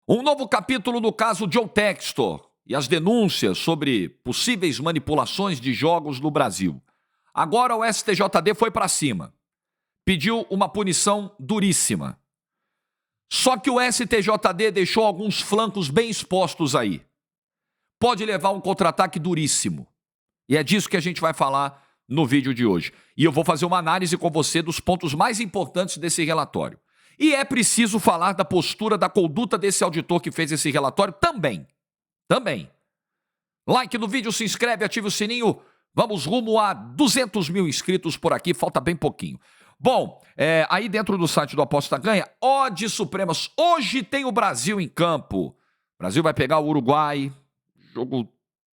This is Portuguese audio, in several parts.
Um novo capítulo no caso John Textor e as denúncias sobre possíveis manipulações de jogos no Brasil. Agora o STJD foi para cima. Pediu uma punição duríssima. Só que o STJD deixou alguns flancos bem expostos aí. Pode levar um contra-ataque duríssimo. E é disso que a gente vai falar no vídeo de hoje. E eu vou fazer uma análise com você dos pontos mais importantes desse relatório. E é preciso falar da postura, da conduta desse auditor que fez esse relatório também. Também. Like no vídeo, se inscreve, ativa o sininho. Vamos rumo a 200 mil inscritos por aqui, falta bem pouquinho. Bom, aí dentro do site do Aposta Ganha, odds supremas. Hoje tem o Brasil em campo. O Brasil vai pegar o Uruguai. Jogo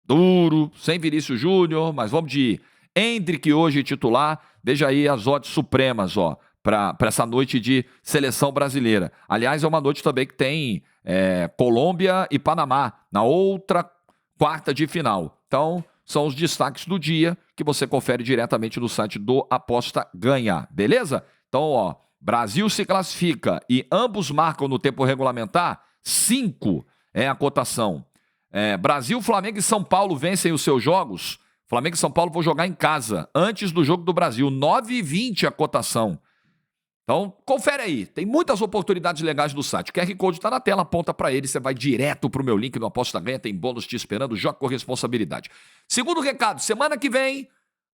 duro, sem Vinícius Júnior, mas vamos de Endrick hoje titular. Veja aí as odds supremas, ó, para essa noite de seleção brasileira. Aliás, é uma noite também que tem Colômbia e Panamá, na outra quarta de final. Então, são os destaques do dia que você confere diretamente no site do Aposta Ganha, beleza? Então, ó, Brasil se classifica e ambos marcam no tempo regulamentar, 5 é a cotação. Brasil, Flamengo e São Paulo vencem os seus jogos. Flamengo e São Paulo vão jogar em casa, antes do jogo do Brasil, 9,20 a cotação. Então, confere aí. Tem muitas oportunidades legais no site. O QR Code está na tela, aponta para ele. Você vai direto para o meu link no Aposta Ganha. Tem bônus te esperando. Joga com responsabilidade. Segundo recado, semana que vem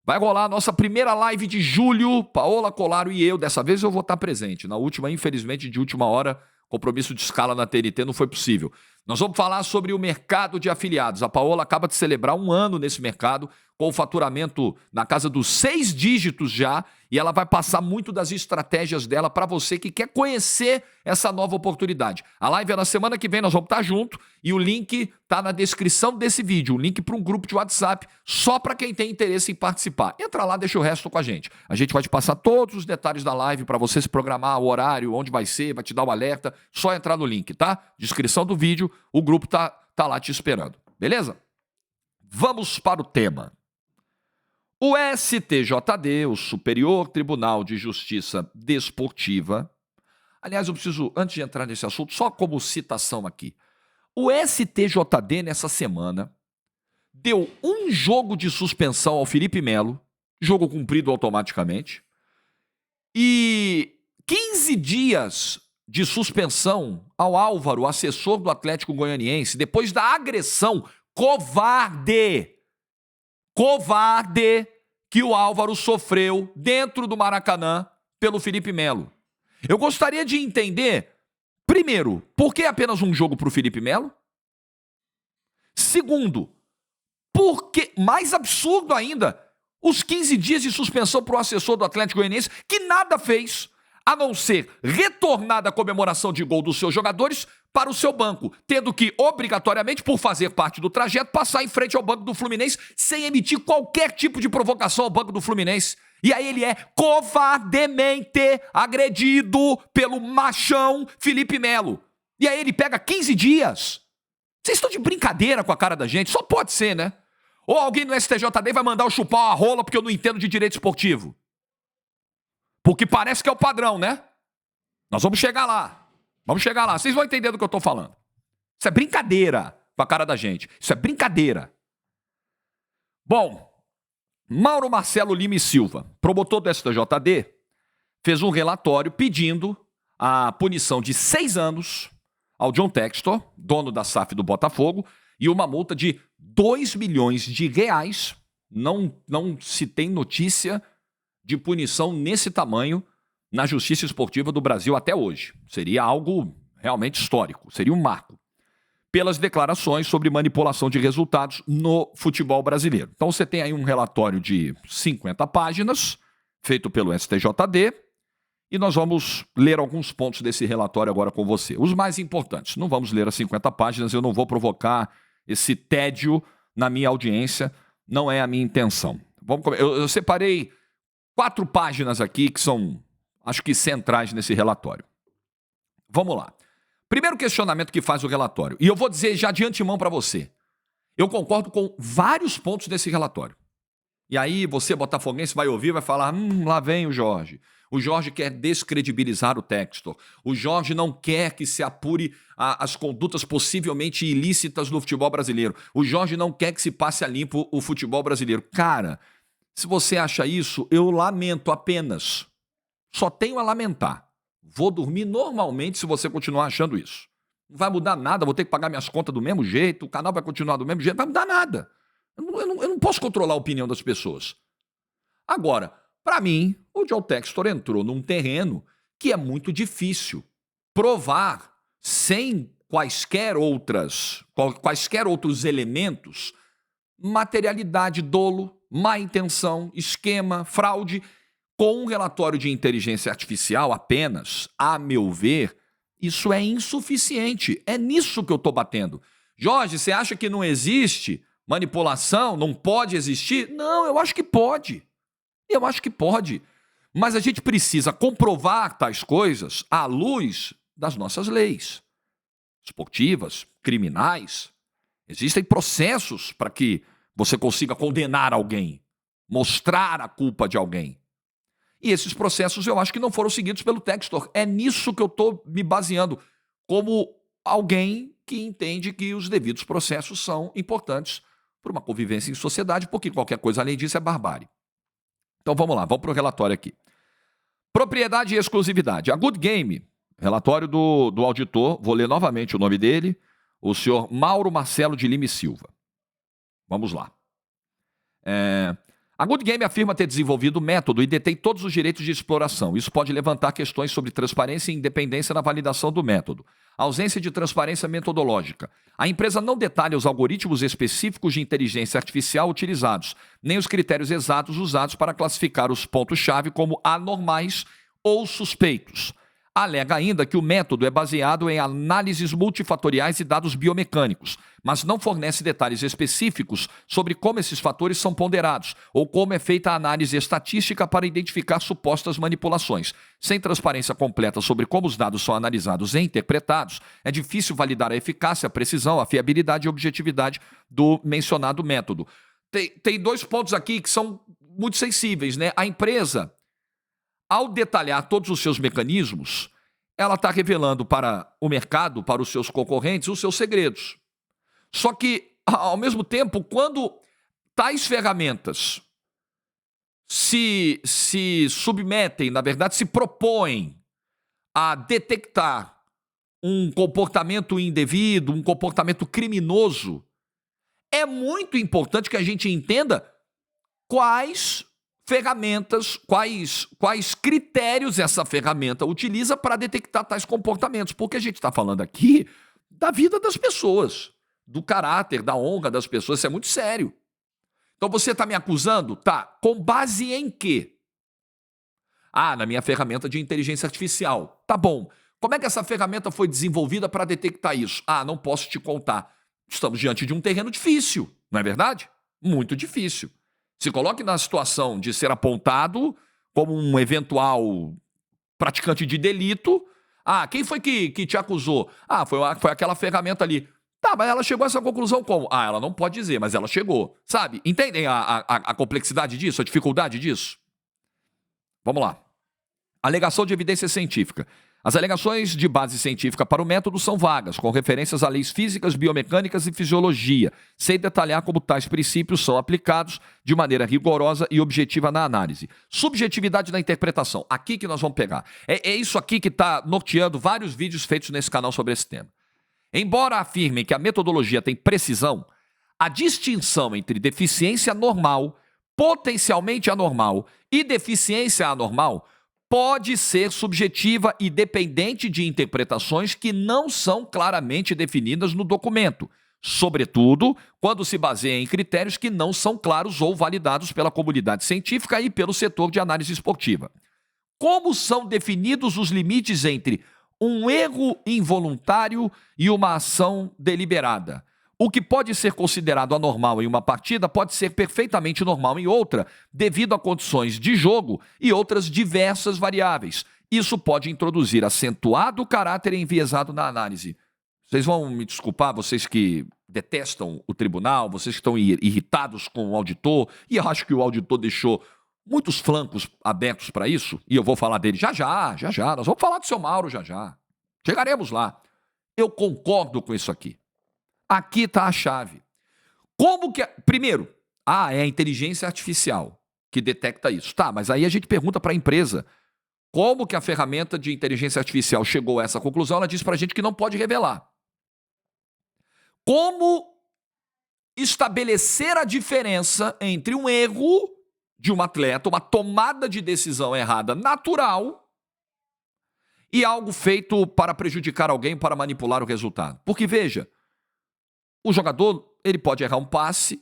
vai rolar a nossa primeira live de julho. Paola Colaro e eu. Dessa vez eu vou estar presente. Na última, infelizmente, de última hora, compromisso de escala na TNT não foi possível. Nós vamos falar sobre o mercado de afiliados. A Paola acaba de celebrar 1 ano nesse mercado, com o faturamento na casa dos 6 dígitos já, e ela vai passar muito das estratégias dela para você que quer conhecer essa nova oportunidade. A live é na semana que vem, nós vamos estar junto, e o link está na descrição desse vídeo, o link para um grupo de WhatsApp, só para quem tem interesse em participar. Entra lá, deixa o resto com a gente. A gente vai te passar todos os detalhes da live para você se programar, o horário, onde vai ser, vai te dar o alerta, só entrar no link, tá? Descrição do vídeo, o grupo tá lá te esperando, beleza? Vamos para o tema. O STJD, o Superior Tribunal de Justiça Desportiva, aliás, eu preciso, antes de entrar nesse assunto, só como citação aqui, o STJD nessa semana deu um jogo de suspensão ao Felipe Melo, jogo cumprido automaticamente, e 15 dias de suspensão ao Álvaro, assessor do Atlético Goianiense, depois da agressão covarde que o Álvaro sofreu dentro do Maracanã pelo Felipe Melo. Eu gostaria de entender, primeiro, por que apenas um jogo para o Felipe Melo? Segundo, por que, mais absurdo ainda, os 15 dias de suspensão para o assessor do Atlético Goianiense, que nada fez a não ser retornar da comemoração de gol dos seus jogadores para o seu banco, tendo que, obrigatoriamente, por fazer parte do trajeto, passar em frente ao banco do Fluminense sem emitir qualquer tipo de provocação ao banco do Fluminense. E aí ele é covardemente agredido pelo machão Felipe Melo. E aí ele pega 15 dias. Vocês estão de brincadeira com a cara da gente? Só pode ser, né? Ou alguém no STJD vai mandar eu chupar uma rola porque eu não entendo de direito esportivo. Porque parece que é o padrão, né? Nós vamos chegar lá. Vamos chegar lá. Vocês vão entender do que eu estou falando. Isso é brincadeira com a cara da gente. Isso é brincadeira. Bom, Mauro Marcelo Lima e Silva, promotor do STJD, fez um relatório pedindo a punição de 6 anos ao John Textor, dono da SAF do Botafogo, e uma multa de 2 milhões de reais. Não se tem notícia de punição nesse tamanho na justiça esportiva do Brasil até hoje. Seria algo realmente histórico, seria um marco. Pelas declarações sobre manipulação de resultados no futebol brasileiro. Então você tem aí um relatório de 50 páginas, feito pelo STJD, e nós vamos ler alguns pontos desse relatório agora com você. Os mais importantes. Não vamos ler as 50 páginas, eu não vou provocar esse tédio na minha audiência, não é a minha intenção. Eu separei 4 páginas aqui que são, acho que, centrais nesse relatório. Vamos lá. Primeiro questionamento que faz o relatório, e eu vou dizer já de antemão para você, eu concordo com vários pontos desse relatório. E aí você, botafoguense, vai ouvir e vai falar, lá vem o Jorge. O Jorge quer descredibilizar o Textor. O Jorge não quer que se apure as condutas possivelmente ilícitas no futebol brasileiro. O Jorge não quer que se passe a limpo o futebol brasileiro. Cara, se você acha isso, eu lamento apenas. Só tenho a lamentar. Vou dormir normalmente se você continuar achando isso. Não vai mudar nada, vou ter que pagar minhas contas do mesmo jeito, o canal vai continuar do mesmo jeito, não vai mudar nada. Eu não posso controlar a opinião das pessoas. Agora, para mim, o Joe Textor entrou num terreno que é muito difícil provar sem quaisquer outros elementos, materialidade, dolo, má intenção, esquema, fraude. Com um relatório de inteligência artificial apenas, a meu ver, isso é insuficiente. É nisso que eu estou batendo. Jorge, você acha que não existe manipulação? Não pode existir? Não, eu acho que pode. Eu acho que pode. Mas a gente precisa comprovar tais coisas à luz das nossas leis esportivas, criminais. Existem processos para que você consiga condenar alguém, mostrar a culpa de alguém. E esses processos eu acho que não foram seguidos pelo Textor. É nisso que eu estou me baseando, como alguém que entende que os devidos processos são importantes para uma convivência em sociedade, porque qualquer coisa além disso é barbárie. Então vamos lá, vamos para o relatório aqui. Propriedade e exclusividade. A Good Game, relatório do auditor, vou ler novamente o nome dele, o senhor Mauro Marcelo de Lima e Silva. Vamos lá. A Good Game afirma ter desenvolvido o método e detém todos os direitos de exploração. Isso pode levantar questões sobre transparência e independência na validação do método. A ausência de transparência metodológica. A empresa não detalha os algoritmos específicos de inteligência artificial utilizados, nem os critérios exatos usados para classificar os pontos-chave como anormais ou suspeitos. Alega ainda que o método é baseado em análises multifatoriais e dados biomecânicos, mas não fornece detalhes específicos sobre como esses fatores são ponderados ou como é feita a análise estatística para identificar supostas manipulações. Sem transparência completa sobre como os dados são analisados e interpretados, é difícil validar a eficácia, a precisão, a fiabilidade e a objetividade do mencionado método. Tem dois pontos aqui que são muito sensíveis, né? A empresa, ao detalhar todos os seus mecanismos, ela está revelando para o mercado, para os seus concorrentes, os seus segredos. Só que, ao mesmo tempo, quando tais ferramentas se submetem, na verdade, se propõem a detectar um comportamento indevido, um comportamento criminoso, é muito importante que a gente entenda quais ferramentas, quais critérios essa ferramenta utiliza para detectar tais comportamentos. Porque a gente está falando aqui da vida das pessoas, do caráter, da honra das pessoas. Isso é muito sério. Então você está me acusando? Tá. Com base em quê? Ah, na minha ferramenta de inteligência artificial. Tá bom. Como é que essa ferramenta foi desenvolvida para detectar isso? Ah, não posso te contar. Estamos diante de um terreno difícil, não é verdade? Muito difícil. Se coloque na situação de ser apontado como um eventual praticante de delito. Ah, quem foi que te acusou? Ah, foi aquela ferramenta ali. Tá, mas ela chegou a essa conclusão como? Ah, ela não pode dizer, mas ela chegou. Sabe? Entendem a complexidade disso, a dificuldade disso? Vamos lá. Alegação de evidência científica. As alegações de base científica para o método são vagas, com referências a leis físicas, biomecânicas e fisiologia, sem detalhar como tais princípios são aplicados de maneira rigorosa e objetiva na análise. Subjetividade na interpretação. Aqui que nós vamos pegar. É isso aqui que está norteando vários vídeos feitos nesse canal sobre esse tema. Embora afirmem que a metodologia tem precisão, a distinção entre deficiência normal, potencialmente anormal e deficiência anormal pode ser subjetiva e dependente de interpretações que não são claramente definidas no documento, sobretudo quando se baseia em critérios que não são claros ou validados pela comunidade científica e pelo setor de análise esportiva. Como são definidos os limites entre um erro involuntário e uma ação deliberada? O que pode ser considerado anormal em uma partida pode ser perfeitamente normal em outra, devido a condições de jogo e outras diversas variáveis. Isso pode introduzir acentuado caráter enviesado na análise. Vocês vão me desculpar, vocês que detestam o tribunal, vocês que estão irritados com o auditor, e eu acho que o auditor deixou muitos flancos abertos para isso, e eu vou falar dele já já, nós vamos falar do seu Mauro já já. Chegaremos lá. Eu concordo com isso aqui. Aqui está a chave. Como que... Primeiro, é a inteligência artificial que detecta isso. Tá, mas aí a gente pergunta para a empresa como que a ferramenta de inteligência artificial chegou a essa conclusão. Ela diz para a gente que não pode revelar. Como estabelecer a diferença entre um erro de um atleta, uma tomada de decisão errada natural, e algo feito para prejudicar alguém, para manipular o resultado? Porque, veja, o jogador, ele pode errar um passe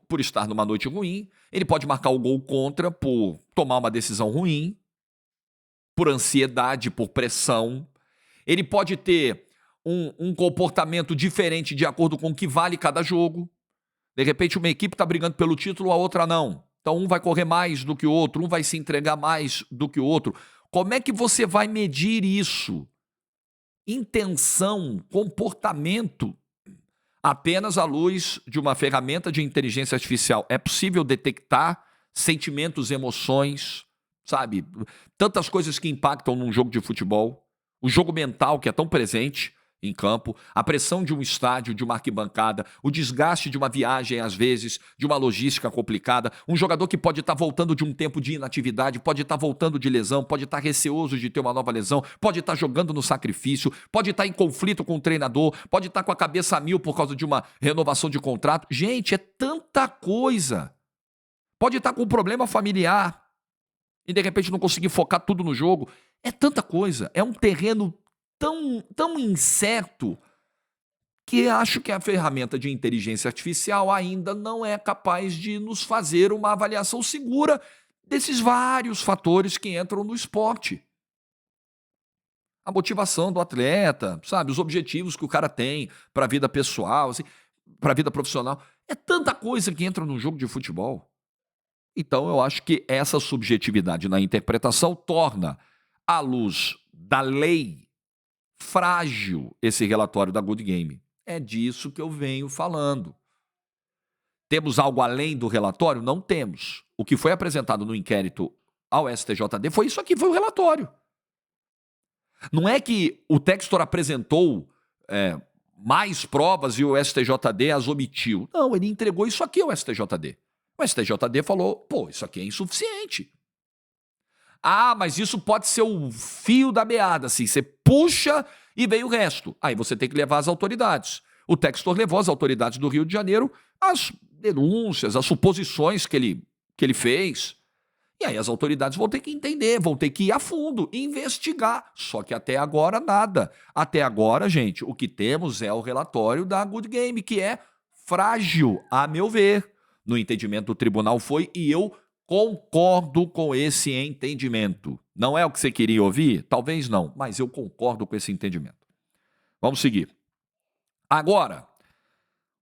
por estar numa noite ruim, ele pode marcar o gol contra por tomar uma decisão ruim, por ansiedade, por pressão. Ele pode ter um comportamento diferente de acordo com o que vale cada jogo. De repente, uma equipe está brigando pelo título, a outra não. Então, um vai correr mais do que o outro, um vai se entregar mais do que o outro. Como é que você vai medir isso? Intenção, comportamento, apenas à luz de uma ferramenta de inteligência artificial. É possível detectar sentimentos, emoções, sabe? Tantas coisas que impactam num jogo de futebol. O jogo mental, que é tão presente em campo, a pressão de um estádio, de uma arquibancada, o desgaste de uma viagem, às vezes, de uma logística complicada, um jogador que pode estar voltando de um tempo de inatividade, pode estar voltando de lesão, pode estar receoso de ter uma nova lesão, pode estar jogando no sacrifício, pode estar em conflito com o treinador, pode estar com a cabeça a mil por causa de uma renovação de contrato. Gente, é tanta coisa. Pode estar com um problema familiar e, de repente, não conseguir focar tudo no jogo. É tanta coisa. É um terreno tão incerto que acho que a ferramenta de inteligência artificial ainda não é capaz de nos fazer uma avaliação segura desses vários fatores que entram no esporte. A motivação do atleta, sabe? Os objetivos que o cara tem para a vida pessoal, assim, para a vida profissional. É tanta coisa que entra no jogo de futebol. Então, eu acho que essa subjetividade na interpretação torna, à luz da lei, frágil esse relatório da Good Game. É disso que eu venho falando. Temos algo além do relatório? Não temos. O que foi apresentado no inquérito ao STJD foi isso aqui, foi o relatório. Não é que o Textor apresentou mais provas e o STJD as omitiu. Não, ele entregou isso aqui ao STJD. O STJD falou, isso aqui é insuficiente. Mas isso pode ser o fio da meada, assim, você puxa e vem o resto. Aí você tem que levar as autoridades. O Textor levou as autoridades do Rio de Janeiro as denúncias, as suposições que ele fez. E aí as autoridades vão ter que entender, vão ter que ir a fundo, investigar. Só que até agora nada. Até agora, gente, o que temos é o relatório da Good Game, que é frágil, a meu ver. No entendimento do tribunal foi, e eu concordo com esse entendimento. Não é o que você queria ouvir? Talvez não, mas eu concordo com esse entendimento. Vamos seguir. Agora,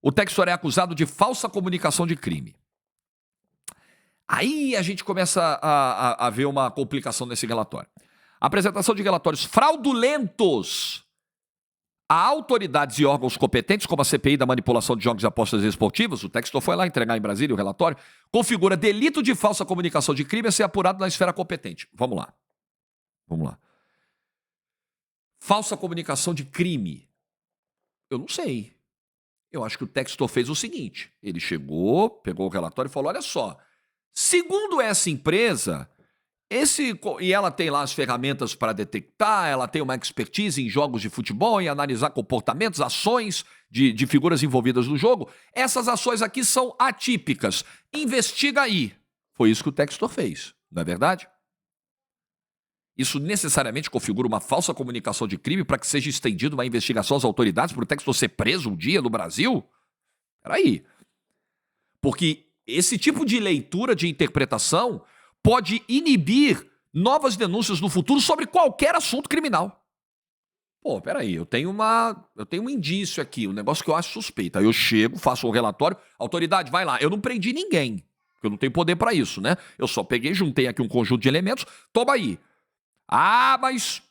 o Textor é acusado de falsa comunicação de crime. Aí a gente começa a ver uma complicação nesse relatório. Apresentação de relatórios fraudulentos a autoridades e órgãos competentes, como a CPI da manipulação de jogos e apostas esportivas, o Textor foi lá entregar em Brasília o relatório, configura delito de falsa comunicação de crime a ser apurado na esfera competente. Vamos lá. Falsa comunicação de crime. Eu não sei. Eu acho que o Textor fez o seguinte, ele chegou, pegou o relatório e falou, olha só, segundo essa empresa, e ela tem lá as ferramentas para detectar, ela tem uma expertise em jogos de futebol, em analisar comportamentos, ações de figuras envolvidas no jogo. Essas ações aqui são atípicas. Investiga aí. Foi isso que o Textor fez, não é verdade? Isso necessariamente configura uma falsa comunicação de crime para que seja estendida uma investigação às autoridades para o Textor ser preso um dia no Brasil? Peraí. Porque esse tipo de leitura, de interpretação, pode inibir novas denúncias no futuro sobre qualquer assunto criminal. Peraí, eu tenho um indício aqui, um negócio que eu acho suspeito. Aí eu chego, faço um relatório, autoridade, vai lá. Eu não prendi ninguém, porque eu não tenho poder para isso, né? Eu só peguei, juntei aqui um conjunto de elementos, toma aí. Mas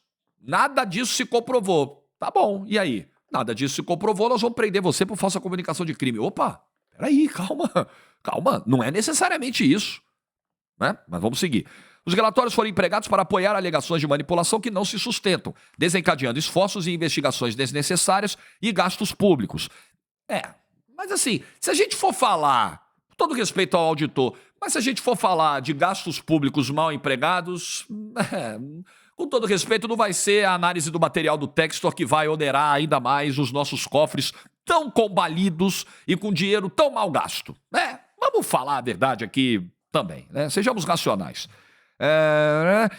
nada disso se comprovou. Tá bom, e aí? Nada disso se comprovou, nós vamos prender você por falsa comunicação de crime. Opa, peraí, calma, não é necessariamente isso. né? Mas vamos seguir. Os relatórios foram empregados para apoiar alegações de manipulação que não se sustentam, desencadeando esforços e investigações desnecessárias e gastos públicos. Mas assim, se a gente for falar, com todo respeito ao auditor, mas se a gente for falar de gastos públicos mal empregados, com todo respeito, não vai ser a análise do material do Textor que vai onerar ainda mais os nossos cofres tão combalidos e com dinheiro tão mal gasto. Vamos falar a verdade aqui também, né? Sejamos racionais.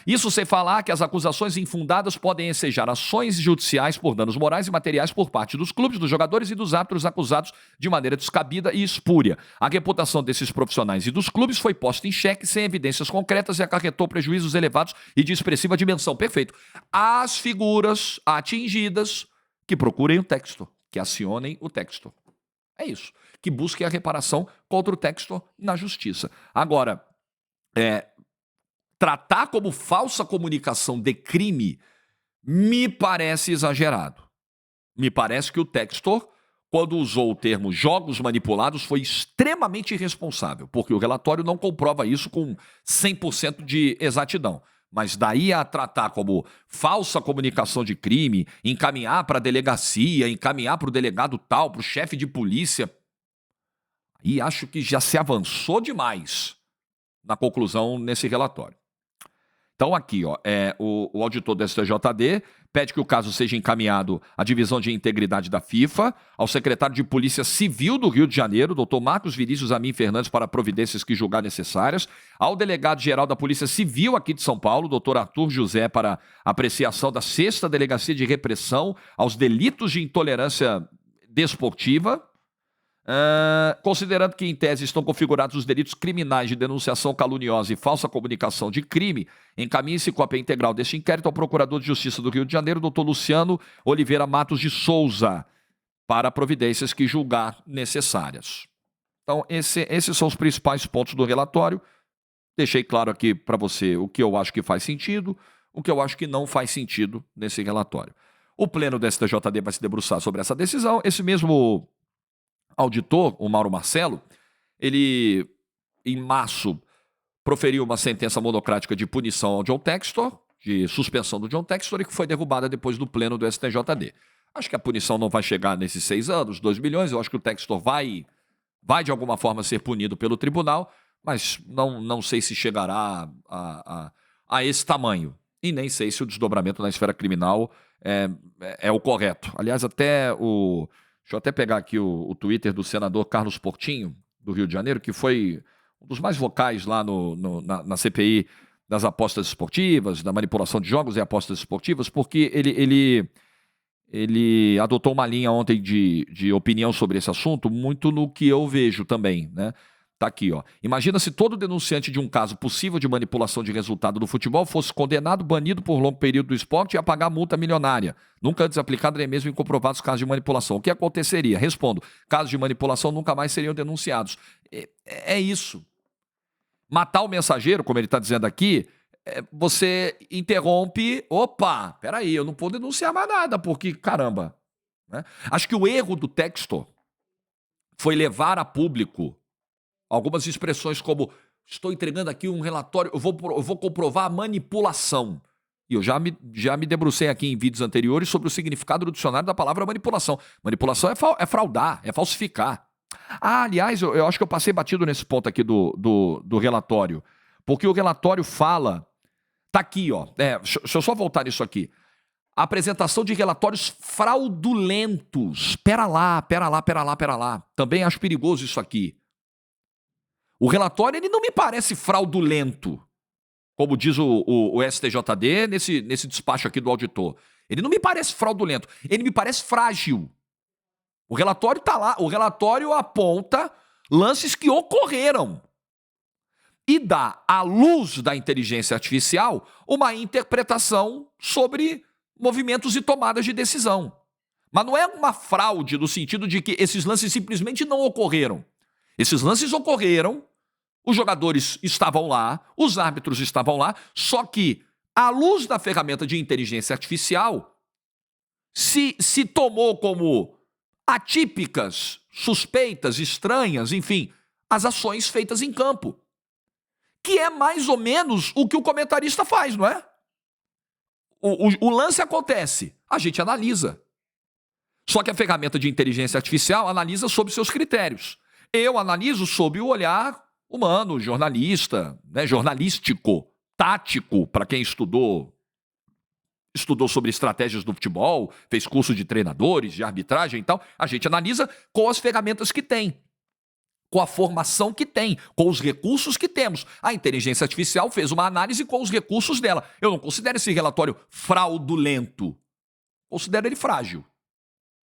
Isso sem falar que as acusações infundadas podem ensejar ações judiciais por danos morais e materiais por parte dos clubes, dos jogadores e dos árbitros acusados de maneira descabida e espúria. A reputação desses profissionais e dos clubes foi posta em xeque sem evidências concretas e acarretou prejuízos elevados e de expressiva dimensão. Perfeito. As figuras atingidas que procurem o Textor, que acionem o Textor. É isso. Que busquem a reparação contra o Textor na justiça. Agora, tratar como falsa comunicação de crime me parece exagerado. Me parece que o Textor, quando usou o termo jogos manipulados, foi extremamente irresponsável, porque o relatório não comprova isso com 100% de exatidão. Mas daí a tratar como falsa comunicação de crime, encaminhar para a delegacia, encaminhar para o delegado tal, para o chefe de polícia, e acho que já se avançou demais na conclusão nesse relatório. Então aqui, o auditor do STJD pede que o caso seja encaminhado à Divisão de Integridade da FIFA, ao secretário de Polícia Civil do Rio de Janeiro, doutor Marcos Vinícius Amin Fernandes, para providências que julgar necessárias, ao delegado-geral da Polícia Civil aqui de São Paulo, doutor Arthur José, para apreciação da 6ª Delegacia de Repressão aos Delitos de Intolerância Desportiva, considerando que em tese estão configurados os delitos criminais de denunciação caluniosa e falsa comunicação de crime, encaminhe-se cópia integral deste inquérito ao Procurador de Justiça do Rio de Janeiro, doutor Luciano Oliveira Matos de Souza, para providências que julgar necessárias. Então, esses são os principais pontos do relatório. Deixei claro aqui para você o que eu acho que faz sentido, o que eu acho que não faz sentido nesse relatório. O Pleno do STJD vai se debruçar sobre essa decisão. Esse mesmo auditor, o Mauro Marcelo, ele, em março, proferiu uma sentença monocrática de punição ao John Textor, de suspensão do John Textor, e que foi derrubada depois do pleno do STJD. Acho que a punição não vai chegar nesses 6 anos, 2 milhões, eu acho que o Textor vai de alguma forma ser punido pelo tribunal, mas não sei se chegará a esse tamanho. E nem sei se o desdobramento na esfera criminal é o correto. Aliás, deixa eu até pegar aqui o Twitter do senador Carlos Portinho, do Rio de Janeiro, que foi um dos mais vocais lá na CPI das apostas esportivas, da manipulação de jogos e apostas esportivas, porque ele adotou uma linha ontem de opinião sobre esse assunto, muito no que eu vejo também, né? Tá aqui, ó. Imagina se todo denunciante de um caso possível de manipulação de resultado do futebol fosse condenado, banido por longo período do esporte e a pagar multa milionária. Nunca antes aplicado nem mesmo em comprovados casos de manipulação. O que aconteceria? Respondo, casos de manipulação nunca mais seriam denunciados. É isso. Matar o mensageiro, como ele está dizendo aqui, você interrompe, opa, peraí, eu não vou denunciar mais nada, porque, caramba. Né? Acho que o erro do Textor foi levar a público algumas expressões como, estou entregando aqui um relatório, eu vou comprovar a manipulação. E eu já me debrucei aqui em vídeos anteriores sobre o significado do dicionário da palavra manipulação. Manipulação é fraudar, é falsificar. Aliás, eu acho que eu passei batido nesse ponto aqui do relatório, porque o relatório fala, tá aqui, ó, deixa eu só voltar nisso aqui. A apresentação de relatórios fraudulentos. Pera lá. Também acho perigoso isso aqui. O relatório, ele não me parece fraudulento, como diz o STJD nesse despacho aqui do auditor. Ele não me parece fraudulento, ele me parece frágil. O relatório está lá, o relatório aponta lances que ocorreram e dá, à luz da inteligência artificial, uma interpretação sobre movimentos e tomadas de decisão. Mas não é uma fraude no sentido de que esses lances simplesmente não ocorreram. Esses lances ocorreram, os jogadores estavam lá, os árbitros estavam lá, só que, à luz da ferramenta de inteligência artificial, se tomou como atípicas, suspeitas, estranhas, enfim, as ações feitas em campo. que é mais ou menos o que o comentarista faz, não é? O lance acontece, a gente analisa. Só que a ferramenta de inteligência artificial analisa sob seus critérios. Eu analiso sob o olhar humano, jornalista, né, jornalístico, tático, para quem estudou sobre estratégias do futebol, fez curso de treinadores, de arbitragem e tal. A gente analisa com as ferramentas que tem, com a formação que tem, com os recursos que temos. A inteligência artificial fez uma análise com os recursos dela. Eu não considero esse relatório fraudulento. Considero ele frágil.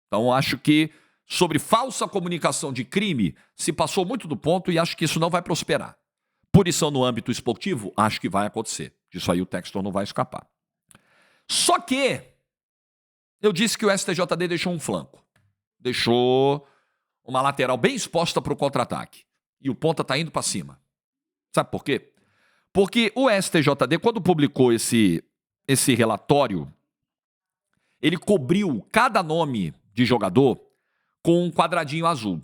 Então, acho que sobre falsa comunicação de crime se passou muito do ponto e acho que isso não vai prosperar. Punição no âmbito esportivo, acho que vai acontecer. Disso aí o Textor não vai escapar. Só que eu disse que o STJD deixou um flanco. Deixou uma lateral bem exposta para o contra-ataque. E o ponta está indo para cima. Sabe por quê? Porque o STJD, quando publicou esse relatório, ele cobriu cada nome de jogador com um quadradinho azul.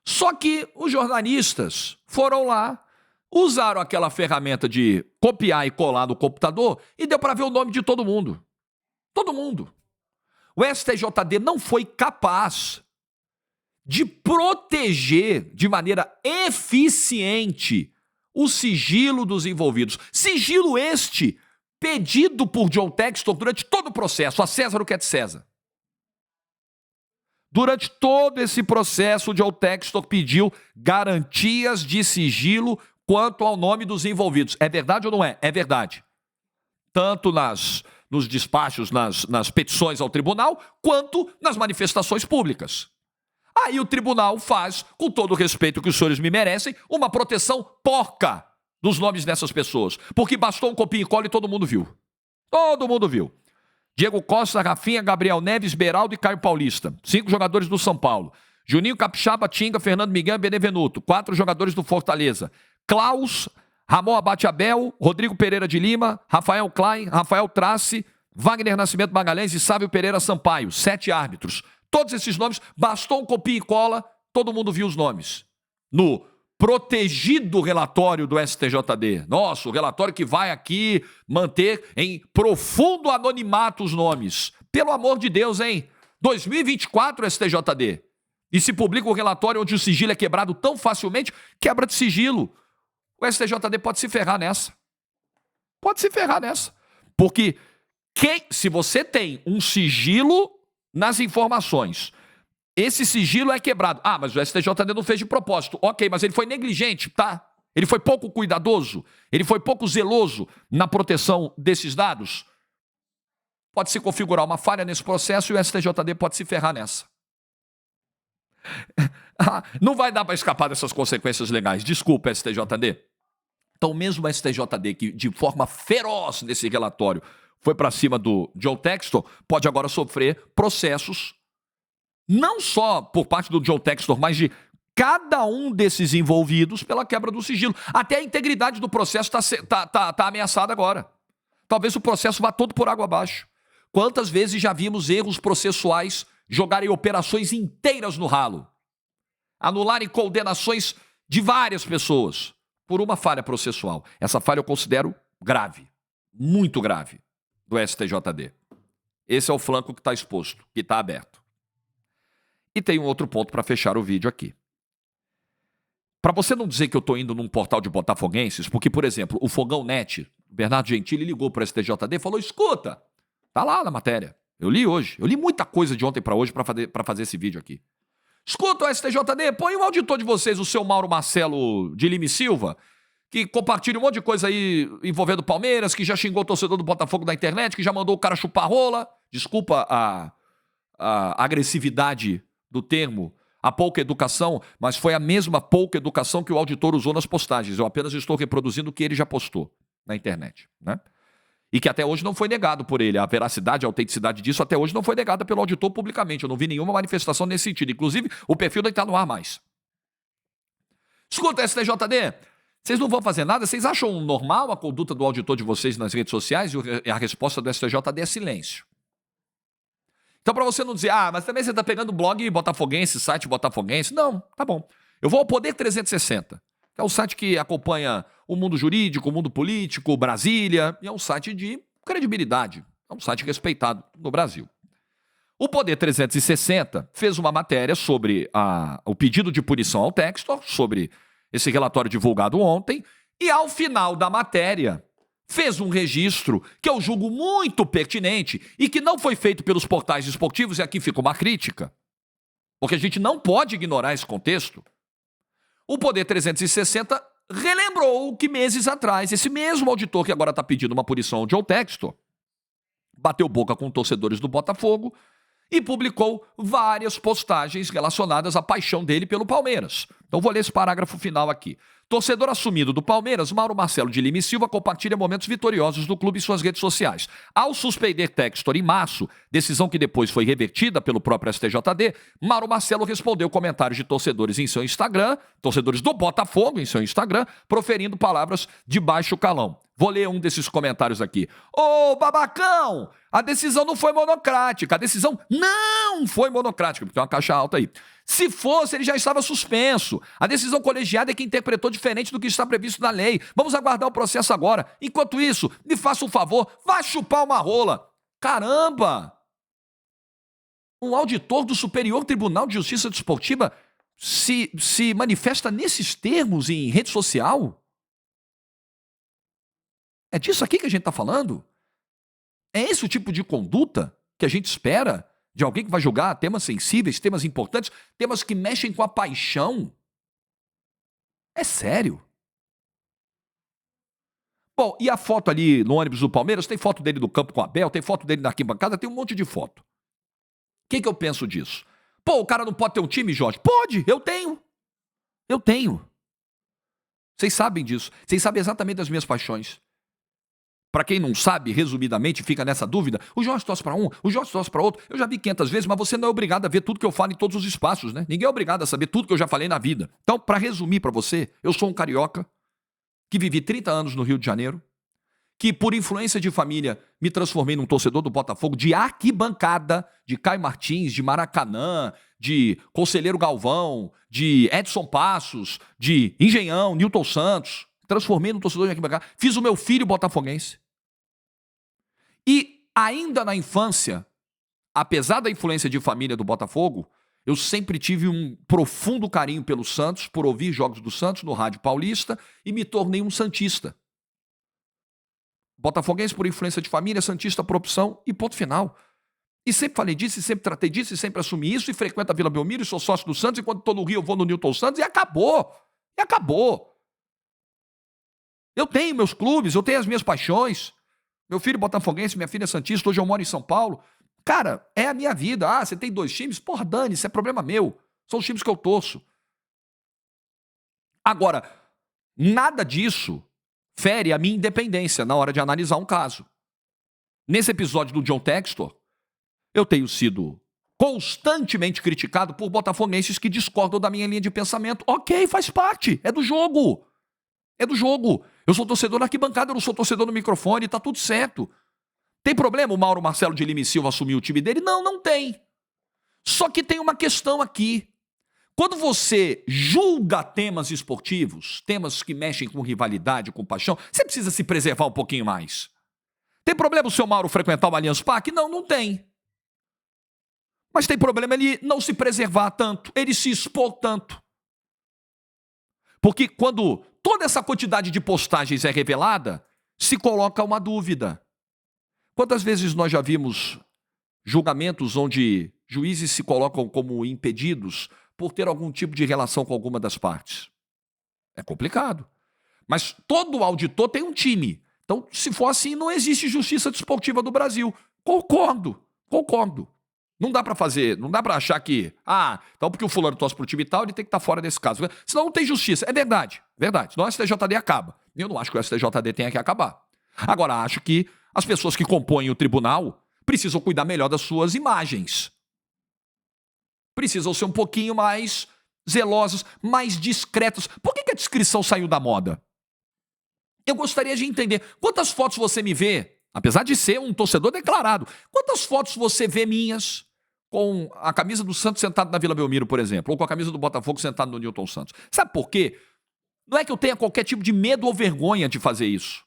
Só que os jornalistas foram lá, usaram aquela ferramenta de copiar e colar no computador e deu para ver o nome de todo mundo. Todo mundo. O STJD não foi capaz de proteger de maneira eficiente o sigilo dos envolvidos. Sigilo este pedido por John Textor durante todo o processo, a César o que é de César. Durante todo esse processo, o John Textor pediu garantias de sigilo quanto ao nome dos envolvidos. É verdade ou não é? É verdade. Tanto nos despachos, nas petições ao tribunal, quanto nas manifestações públicas. Aí o tribunal faz, com todo o respeito que os senhores me merecem, uma proteção porca dos nomes dessas pessoas. Porque bastou um copia e cola e todo mundo viu. Todo mundo viu. Diego Costa, Rafinha, Gabriel Neves, Beraldo e Caio Paulista. 5 jogadores do São Paulo. Juninho Capixaba, Tinga, Fernando Miguel e Benevenuto. 4 jogadores do Fortaleza. Klaus, Ramon Abate Abel, Rodrigo Pereira de Lima, Rafael Klein, Rafael Trace, Wagner Nascimento Magalhães e Sávio Pereira Sampaio. 7 árbitros. Todos esses nomes, bastou um copia e cola, todo mundo viu os nomes. No protegido relatório do STJD. Nossa, o relatório que vai aqui manter em profundo anonimato os nomes. Pelo amor de Deus, hein? 2024 STJD. E se publica um relatório onde o sigilo é quebrado tão facilmente, quebra de sigilo. O STJD pode se ferrar nessa. Pode se ferrar nessa. Porque se você tem um sigilo nas informações, esse sigilo é quebrado. Ah, mas o STJD não fez de propósito. Ok, mas ele foi negligente, tá? Ele foi pouco cuidadoso, ele foi pouco zeloso na proteção desses dados. Pode se configurar uma falha nesse processo e o STJD pode se ferrar nessa. Não vai dar para escapar dessas consequências legais. Desculpa, STJD. Então, mesmo o STJD, que de forma feroz nesse relatório foi para cima do John Textor, pode agora sofrer processos, não só por parte do John Textor, mas de cada um desses envolvidos pela quebra do sigilo. Até a integridade do processo tá ameaçada agora. Talvez o processo vá todo por água abaixo. Quantas vezes já vimos erros processuais jogarem operações inteiras no ralo? Anularem condenações de várias pessoas por uma falha processual. Essa falha eu considero grave, muito grave, do STJD. Esse é o flanco que está exposto, que está aberto. E tem um outro ponto para fechar o vídeo aqui. Para você não dizer que eu estou indo num portal de botafoguenses, porque, por exemplo, o Fogão Net, Bernardo Gentili ligou para o STJD e falou, escuta, tá lá na matéria. Eu li hoje. Eu li muita coisa de ontem para hoje para fazer esse vídeo aqui. Escuta o STJD, põe o auditor de vocês, o seu Mauro Marcelo de Lima e Silva, que compartilha um monte de coisa aí envolvendo Palmeiras, que já xingou o torcedor do Botafogo na internet, que já mandou o cara chupar rola. Desculpa a agressividade do termo, a pouca educação, mas foi a mesma pouca educação que o auditor usou nas postagens. Eu apenas estou reproduzindo o que ele já postou na internet, né? E que até hoje não foi negado por ele. A veracidade, a autenticidade disso até hoje não foi negada pelo auditor publicamente. Eu não vi nenhuma manifestação nesse sentido. Inclusive, o perfil nem está no ar mais. Escuta, STJD, vocês não vão fazer nada? Vocês acham normal a conduta do auditor de vocês nas redes sociais? E a resposta do STJD é silêncio. Então, para você não dizer, mas também você está pegando blog botafoguense, site botafoguense. Não, tá bom. Eu vou ao Poder 360, que é o site que acompanha o mundo jurídico, o mundo político, Brasília, e é um site de credibilidade, é um site respeitado no Brasil. O Poder 360 fez uma matéria sobre o pedido de punição ao Textor, sobre esse relatório divulgado ontem, e ao final da matéria fez um registro que eu julgo muito pertinente e que não foi feito pelos portais esportivos, e aqui fica uma crítica, porque a gente não pode ignorar esse contexto. O Poder 360 relembrou que meses atrás, esse mesmo auditor que agora está pedindo uma punição ao Joe Textor, bateu boca com torcedores do Botafogo e publicou várias postagens relacionadas à paixão dele pelo Palmeiras. Então vou ler esse parágrafo final aqui. Torcedor assumido do Palmeiras, Mauro Marcelo de Lima e Silva compartilha momentos vitoriosos do clube em suas redes sociais. Ao suspender Textor em março, decisão que depois foi revertida pelo próprio STJD, Mauro Marcelo respondeu comentários de torcedores em seu Instagram, torcedores do Botafogo em seu Instagram, proferindo palavras de baixo calão. Vou ler um desses comentários aqui. Ô, babacão, a decisão não foi monocrática. A decisão não foi monocrática, porque tem uma caixa alta aí. Se fosse, ele já estava suspenso. A decisão colegiada é que interpretou diferente do que está previsto na lei. Vamos aguardar o processo agora. Enquanto isso, me faça um favor, vá chupar uma rola. Caramba! Um auditor do Superior Tribunal de Justiça Desportiva se manifesta nesses termos em rede social? É disso aqui que a gente está falando? É esse o tipo de conduta que a gente espera de alguém que vai julgar temas sensíveis, temas importantes, temas que mexem com a paixão? É sério? Bom, e a foto ali no ônibus do Palmeiras? Tem foto dele no campo com a Abel, tem foto dele na arquibancada, tem um monte de foto. O que eu penso disso? Pô, o cara não pode ter um time, Jorge? Pode, eu tenho. Eu tenho. Vocês sabem disso. Vocês sabem exatamente das minhas paixões. Para quem não sabe, resumidamente, fica nessa dúvida, o Jorge torce para um, o Jorge torce para outro. Eu já vi 500 vezes, mas você não é obrigado a ver tudo que eu falo em todos os espaços, né? Ninguém é obrigado a saber tudo que eu já falei na vida. Então, para resumir para você, eu sou um carioca que vivi 30 anos no Rio de Janeiro, que por influência de família me transformei num torcedor do Botafogo de arquibancada, de Caio Martins, de Maracanã, de Conselheiro Galvão, de Edson Passos, de Engenhão, Newton Santos. Transformei num torcedor de arquibancada. Fiz o meu filho botafoguense. E ainda na infância, apesar da influência de família do Botafogo, eu sempre tive um profundo carinho pelo Santos, por ouvir jogos do Santos no Rádio Paulista, e me tornei um santista. Botafoguense por influência de família, santista por opção e ponto final. E sempre falei disso, e sempre tratei disso, e sempre assumi isso, e frequento a Vila Belmiro, e sou sócio do Santos, e quando estou no Rio eu vou no Newton Santos, e acabou. E acabou. Eu tenho meus clubes, eu tenho as minhas paixões. Meu filho botafoguense, minha filha é santista, hoje eu moro em São Paulo. Cara, é a minha vida. Ah, você tem 2 times? Porra, dane, isso é problema meu. São os times que eu torço. Agora, nada disso fere a minha independência na hora de analisar um caso. Nesse episódio do John Textor, eu tenho sido constantemente criticado por botafoguenses que discordam da minha linha de pensamento. Ok, faz parte, é do jogo. É do jogo. Eu sou torcedor na arquibancada, eu não sou torcedor no microfone, tá tudo certo. Tem problema o Mauro Marcelo de Lima e Silva assumir o time dele? Não, não tem. Só que tem uma questão aqui. Quando você julga temas esportivos, temas que mexem com rivalidade, com paixão, você precisa se preservar um pouquinho mais. Tem problema o seu Mauro frequentar o Allianz Parque? Não, não tem. Mas tem problema ele não se preservar tanto, ele se expor tanto. Porque quando toda essa quantidade de postagens é revelada, se coloca uma dúvida. Quantas vezes nós já vimos julgamentos onde juízes se colocam como impedidos por ter algum tipo de relação com alguma das partes? É complicado. Mas todo auditor tem um time. Então, se for assim, não existe justiça desportiva do Brasil. Concordo. Não dá pra fazer, não dá pra achar que, então porque o fulano torce pro time tal, ele tem que estar fora desse caso. Senão não tem justiça. É verdade. Senão o STJD acaba. Eu não acho que o STJD tenha que acabar. Agora, acho que as pessoas que compõem o tribunal precisam cuidar melhor das suas imagens. Precisam ser um pouquinho mais zelosos, mais discretos. Por que a descrição saiu da moda? Eu gostaria de entender. Quantas fotos você me vê, apesar de ser um torcedor declarado, quantas fotos você vê minhas com a camisa do Santos sentado na Vila Belmiro, por exemplo, ou com a camisa do Botafogo sentado no Newton Santos? Sabe por quê? Não é que eu tenha qualquer tipo de medo ou vergonha de fazer isso.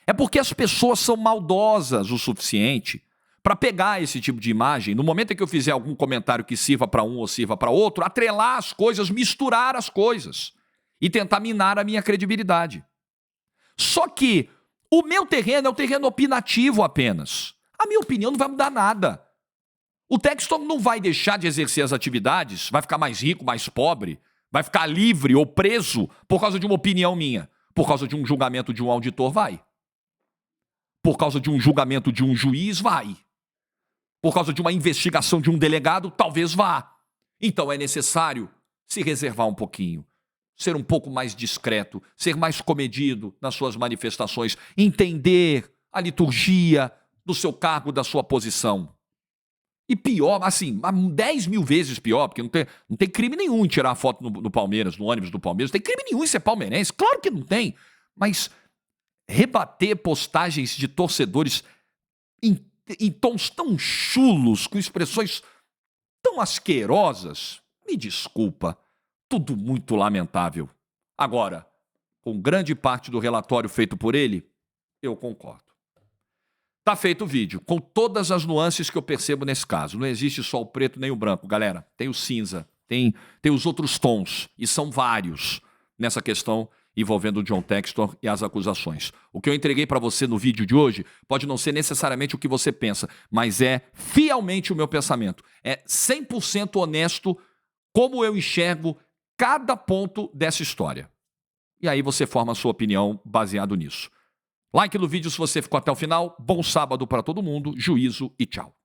É porque as pessoas são maldosas o suficiente para pegar esse tipo de imagem, no momento em que eu fizer algum comentário que sirva para um ou sirva para outro, atrelar as coisas, misturar as coisas e tentar minar a minha credibilidade. Só que o meu terreno é um terreno opinativo apenas. A minha opinião não vai mudar nada. O Textor não vai deixar de exercer as atividades, vai ficar mais rico, mais pobre, vai ficar livre ou preso por causa de uma opinião minha. Por causa de um julgamento de um auditor, vai. Por causa de um julgamento de um juiz, vai. Por causa de uma investigação de um delegado, talvez vá. Então é necessário se reservar um pouquinho, ser um pouco mais discreto, ser mais comedido nas suas manifestações, entender a liturgia do seu cargo, da sua posição. E pior, assim, 10 mil vezes pior, porque não tem crime nenhum em tirar a foto no Palmeiras, no ônibus do Palmeiras. Não tem crime nenhum em ser palmeirense, claro que não tem. Mas rebater postagens de torcedores em tons tão chulos, com expressões tão asquerosas, me desculpa, tudo muito lamentável. Agora, com grande parte do relatório feito por ele, eu concordo. Tá feito o vídeo, com todas as nuances que eu percebo nesse caso. Não existe só o preto nem o branco, galera. Tem o cinza, tem os outros tons, e são vários nessa questão envolvendo o John Textor e as acusações. O que eu entreguei para você no vídeo de hoje pode não ser necessariamente o que você pensa, mas é fielmente o meu pensamento. É 100% honesto como eu enxergo cada ponto dessa história. E aí você forma a sua opinião baseado nisso. Like no vídeo se você ficou até o final. Bom sábado para todo mundo. Juízo e tchau.